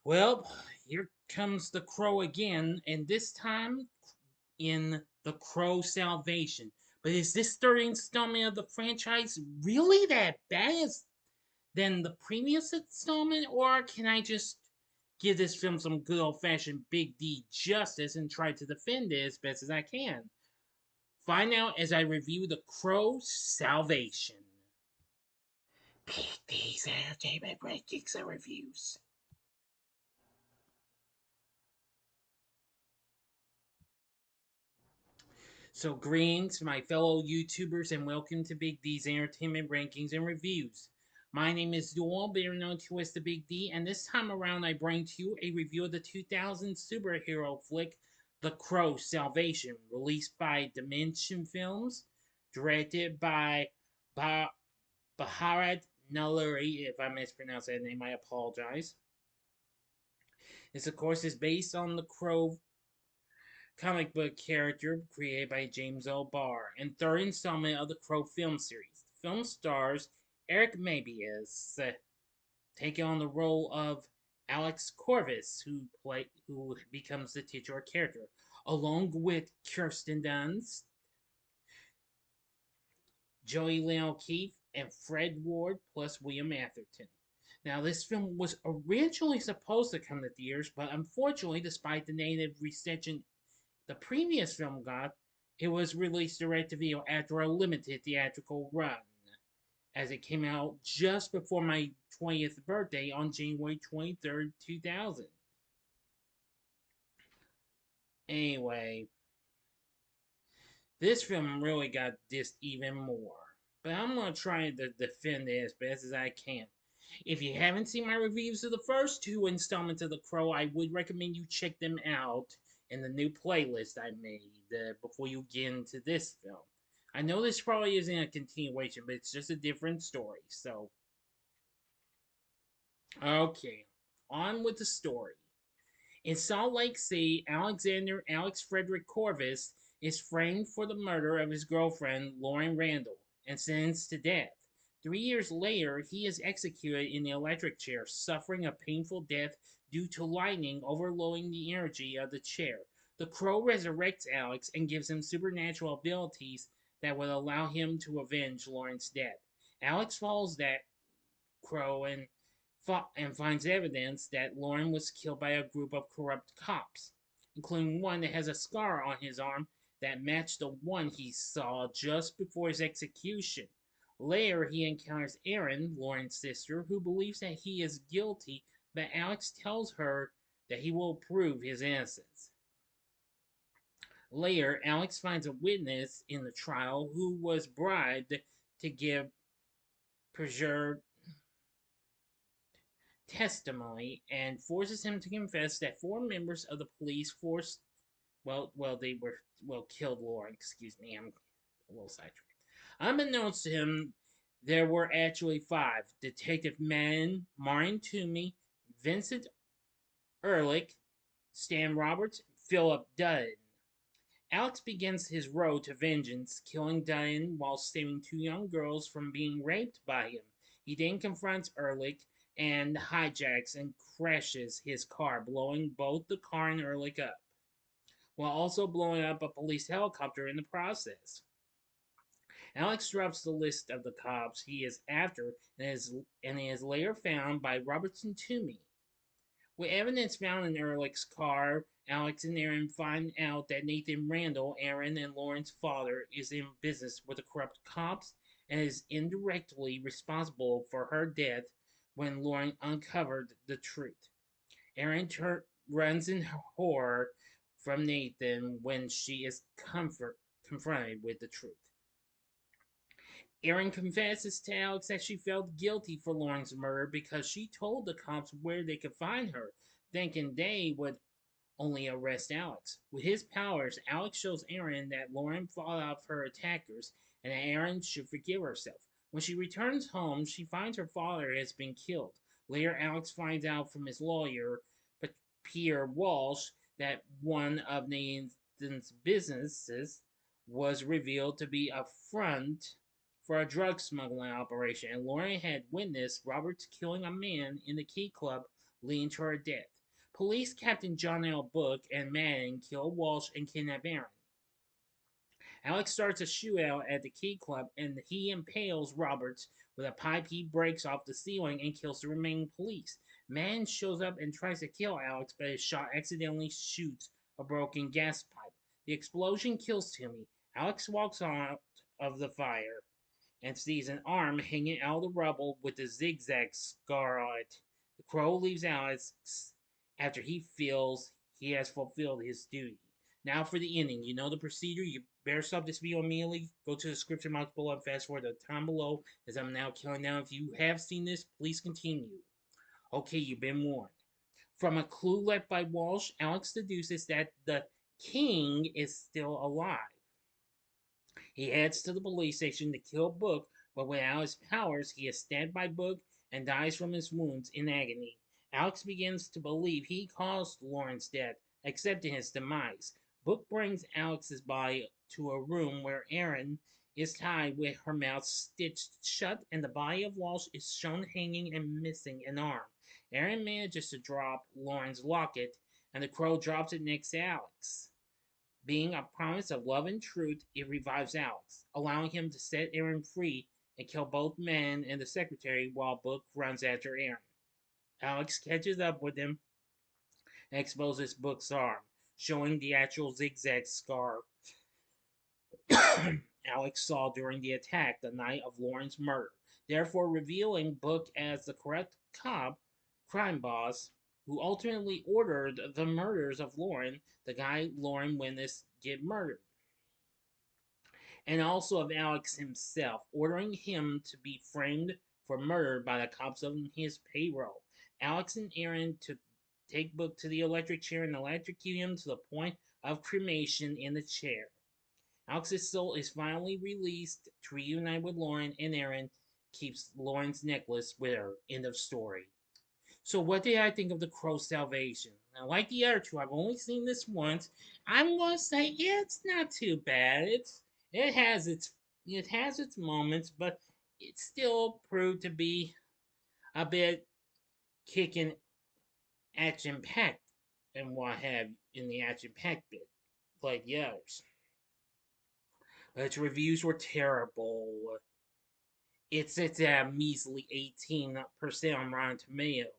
Well, here comes the Crow again, and this time in The Crow Salvation. But is this third installment of the franchise really that bad than the previous installment, or can I just give this film some good old fashioned Big D justice and try to defend it as best as I can? Find out as I review The Crow Salvation. Big D's Entertainment Rankings and Reviews. So, greetings, my fellow YouTubers, and welcome to Big D's Entertainment Rankings and Reviews. My name is Dual, better known to as the Big D, and this time around I bring to you a review of the 2000 superhero flick The Crow Salvation, released by Dimension Films, directed by ba- Bharat Nalluri. If I mispronounce that name, I apologize. This, of course, is based on the Crow comic book character created by James L. Barr, and third installment of the Crow film series. The film stars Eric Mabius, taking on the role of Alex Corvus, who becomes the titular character, along with Kirsten Dunst, Jodi Lyn O'Keefe, and Fred Ward, plus William Atherton. Now, this film was originally supposed to come to theaters, but unfortunately, despite the negative reception the previous film got, it was released direct to video after a limited theatrical run, as it came out just before my 20th birthday on January 23rd, 2000. Anyway, this film really got dissed even more, but I'm going to try to defend it as best as I can. If you haven't seen my reviews of the first two installments of The Crow, I would recommend you check them out in the new playlist I made before you get into this film. I know this probably isn't a continuation, but it's just a different story. So, okay, on with the story. In Salt Lake City, Alexander Alex Frederick Corvus is framed for the murder of his girlfriend, Lauren Randall, and sentenced to death. 3 years later, he is executed in the electric chair, suffering a painful death due to lightning overloading the energy of the chair. The Crow resurrects Alex and gives him supernatural abilities that would allow him to avenge Lauren's death. Alex follows that Crow and finds evidence that Lauren was killed by a group of corrupt cops, including one that has a scar on his arm that matched the one he saw just before his execution. Later, he encounters Erin, Lauren's sister, who believes that he is guilty, but Alex tells her that he will prove his innocence. Later, Alex finds a witness in the trial who was bribed to give perjured testimony and forces him to confess that four members of the police force killed Lauren. Excuse me, I'm a little sidetracked. Unbeknownst to him, there were actually five: Detective Martin Toomey, Vincent Ehrlich, Stan Roberts, Philip Dunn. Alex begins his road to vengeance, killing Dunn while saving two young girls from being raped by him. He then confronts Ehrlich and hijacks and crashes his car, blowing both the car and Ehrlich up, while also blowing up a police helicopter in the process. Alex drops the list of the cops he is after and is later found by Robertson Toomey. With evidence found in Ehrlich's car, Alex and Erin find out that Nathan Randall, Erin and Lauren's father, is in business with the corrupt cops and is indirectly responsible for her death when Lauren uncovered the truth. Erin runs in horror from Nathan when she is confronted with the truth. Erin confesses to Alex that she felt guilty for Lauren's murder because she told the cops where they could find her, thinking they would only arrest Alex. With his powers, Alex shows Erin that Lauren fought off her attackers and that Erin should forgive herself. When she returns home, she finds her father has been killed. Later, Alex finds out from his lawyer, Pierre Walsh, that one of Nathan's businesses was revealed to be a front for a drug smuggling operation, and Lauren had witnessed Roberts killing a man in the Key Club, leading to her death. Police Captain John L. Book and Madden kill Walsh and kidnap Aaron. Alex starts a shootout at the Key Club and he impales Roberts with a pipe he breaks off the ceiling and kills the remaining police. Madden shows up and tries to kill Alex, but his shot accidentally shoots a broken gas pipe. The explosion kills Timmy. Alex walks out of the fire and sees an arm hanging out of the rubble with a zigzag scar on it. The Crow leaves Alex after he feels he has fulfilled his duty. Now for the ending. You know the procedure. You better stop this video immediately. Go to the description box below and fast forward to the time below as I'm now counting down. If you have seen this, please continue. Okay, you've been warned. From a clue left by Walsh, Alex deduces that the king is still alive. He heads to the police station to kill Book, but without his powers, he is stabbed by Book and dies from his wounds in agony. Alex begins to believe he caused Lauren's death, accepting his demise. Book brings Alex's body to a room where Aaron is tied with her mouth stitched shut, and the body of Walsh is shown hanging and missing an arm. Aaron manages to drop Lauren's locket, and the Crow drops it next to Alex. Being a promise of love and truth, it revives Alex, allowing him to set Aaron free and kill both men and the secretary while Book runs after Aaron. Alex catches up with him and exposes Book's arm, showing the actual zigzag scar Alex saw during the attack the night of Lauren's murder, therefore revealing Book as the correct crime boss, who ultimately ordered the murders of Lauren, the guy Lauren witnessed get murdered, and also of Alex himself, ordering him to be framed for murder by the cops on his payroll. Alex and Aaron take Book to the electric chair and electrocute him to the point of cremation in the chair. Alex's soul is finally released to reunite with Lauren, and Aaron keeps Lauren's necklace with her. End of story. So what did I think of The Crow's Salvation? Now, like the other two, I've only seen this once. I'm gonna say it's not too bad. It has its moments, but it still proved to be a bit kicking action packed and what have in the action packed bit, like the others. But its reviews were terrible. It's at a measly 18% on Rotten Tomatoes.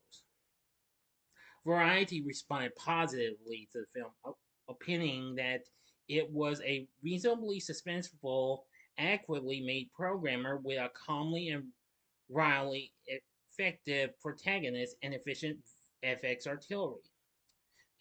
Variety responded positively to the film, opinion that it was a reasonably suspenseful, adequately made programmer with a calmly and wryly effective protagonist and efficient FX artillery.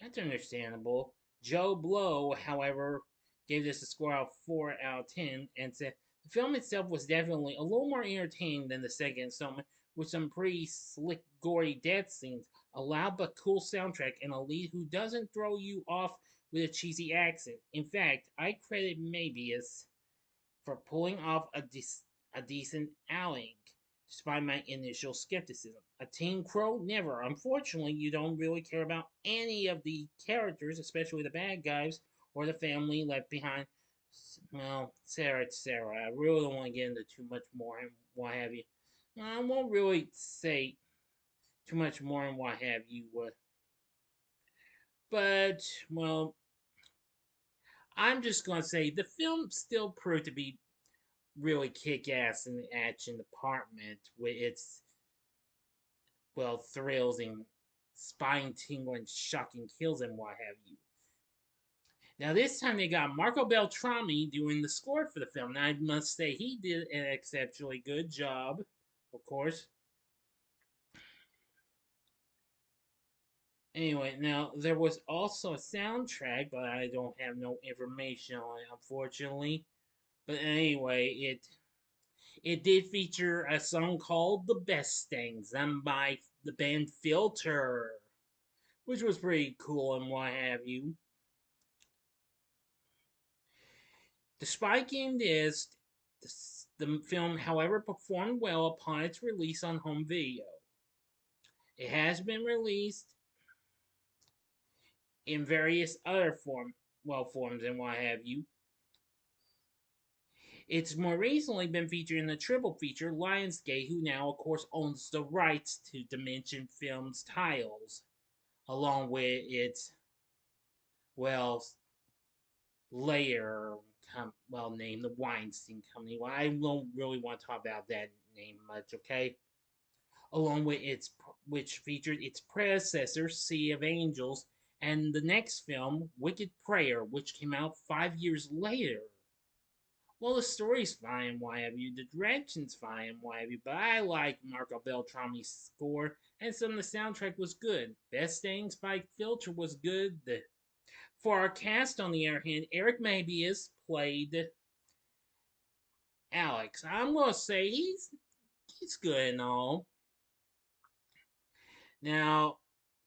That's understandable. Joe Blow, however, gave this a score of 4 out of 10 and said the film itself was definitely a little more entertaining than the second installment, with some pretty slick, gory death scenes, a loud but cool soundtrack, and a lead who doesn't throw you off with a cheesy accent. In fact, I credit Mabius for pulling off a decent outing, despite my initial skepticism. A Teen Crow? Never. Unfortunately, you don't really care about any of the characters, especially the bad guys or the family left behind. Well, Sarah, I really don't want to get into too much more and what have you. I won't really say too much more and what have you. But, well, I'm just going to say the film still proved to be really kick ass in the action department with its, well, thrills and spine tingling, shocking kills and what have you. Now, this time they got Marco Beltrami doing the score for the film. Now, I must say, he did an exceptionally good job, of course. Anyway, now, there was also a soundtrack, but I don't have no information on it, unfortunately. But anyway, it did feature a song called The Best Things, done by the band Filter, which was pretty cool and what have you. Despite getting this, the film, however, performed well upon its release on home video. It has been released in various other forms and what have you. It's more recently been featured in the triple feature Lionsgate, who now, of course, owns the rights to Dimension Films titles along with its, well, layer, name, the Weinstein Company. Well, I don't really want to talk about that name much, okay? Along with its, which featured its predecessor, Sea of Angels, and the next film, Wicked Prayer, which came out 5 years later. Well, the story's fine, why have you? The direction's fine, why have you? But I like Marco Beltrami's score, and some of the soundtrack was good. Best thing, Spike Filter was good. For our cast, on the other hand, Eric Mabius played Alex. I'm gonna say he's good and all. Now,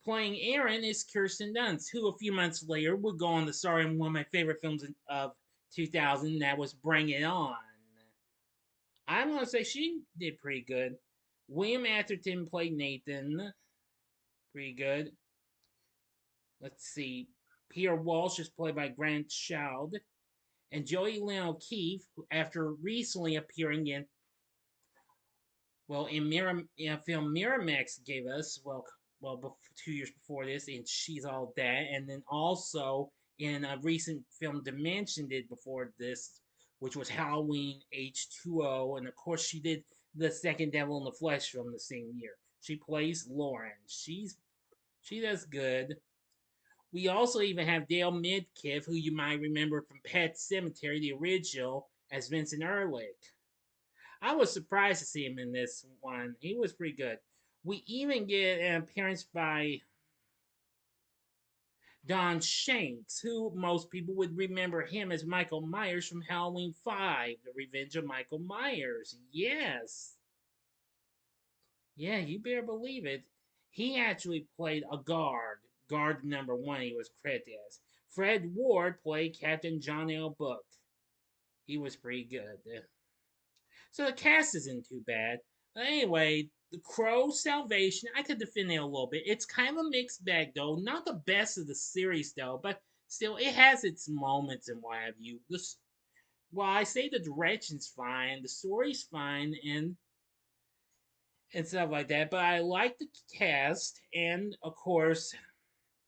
playing Aaron is Kirsten Dunst, who a few months later would go on to star in one of my favorite films of 2000, that was Bring It On. I'm gonna say she did pretty good. William Atherton played Nathan, pretty good. Let's see, Peter Walsh is played by Grant Schaud, and Jodi Lyn O'Keefe, after recently appearing in, well, in a film Miramax gave us, 2 years before this, and She's All That, and then also in a recent film Dimension did before this, which was Halloween H2O, and of course she did the second Devil in the Flesh film the same year. She plays Lauren. She does good. We also even have Dale Midkiff, who you might remember from Pet Sematary, the original, as Vincent Ehrlich. I was surprised to see him in this one. He was pretty good. We even get an appearance by Don Shanks, who most people would remember him as Michael Myers from Halloween 5, The Revenge of Michael Myers. Yes. Yeah, you better believe it. He actually played a guard number one, he was credited as. Fred Ward played Captain John L. Book. He was pretty good. So the cast isn't too bad. But anyway, The Crow Salvation, I could defend it a little bit. It's kind of a mixed bag, though. Not the best of the series, though, but still, it has its moments and what have you. Well, I say the direction's fine, the story's fine, and stuff like that. But I like the cast, and of course,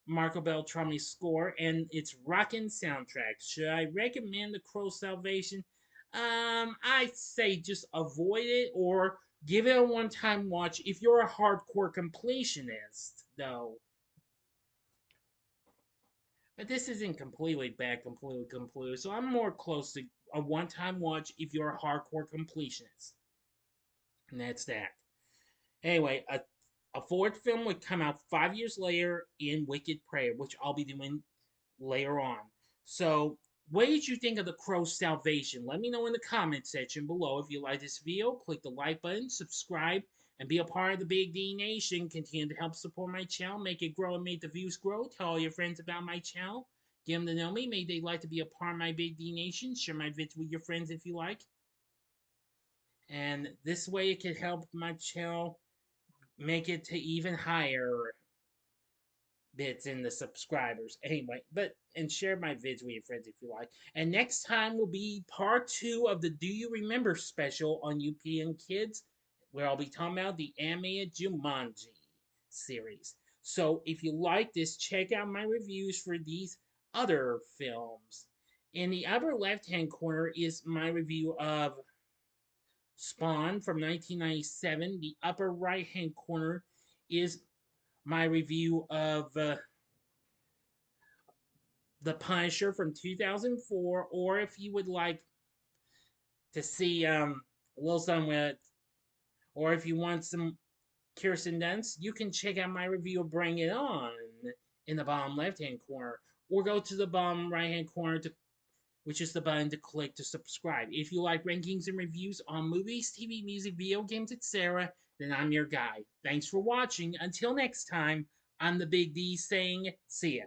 Marco Beltrami's score and its rockin' soundtrack. Should I recommend The Crow Salvation? I'd say just avoid it or give it a one-time watch if you're a hardcore completionist, though. But this isn't completely bad, completely. So I'm more close to a one-time watch if you're a hardcore completionist. And that's that. Anyway, a fourth film would come out 5 years later in Wicked Prayer, which I'll be doing later on. So, what did you think of The Crow's Salvation? Let me know in the comment section below. If you like this video, click the like button, subscribe, and be a part of the Big D Nation. Continue to help support my channel, make it grow and make the views grow. Tell all your friends about my channel. Get them to know me. Maybe they'd like to be a part of my Big D Nation. Share my vids with your friends if you like. And this way it can help my channel make it to even higher bits in the subscribers. Anyway, and share my vids with your friends if you like. And next time will be part 2 of the Do You Remember special on UPN Kids, where I'll be talking about the animated Jumanji series. So if you like this, check out my reviews for these other films. In the upper left-hand corner is my review of Spawn from 1997. The upper right-hand corner is my review of The Punisher from 2004, or if you would like to see a little something with, or if you want some Kirsten Dunst, you can check out my review of Bring It On in the bottom left-hand corner, or go to the bottom right-hand corner, which is the button to click to subscribe. If you like rankings and reviews on movies, TV, music, video games, etc., then I'm your guy. Thanks for watching. Until next time, I'm the Big D saying, see ya.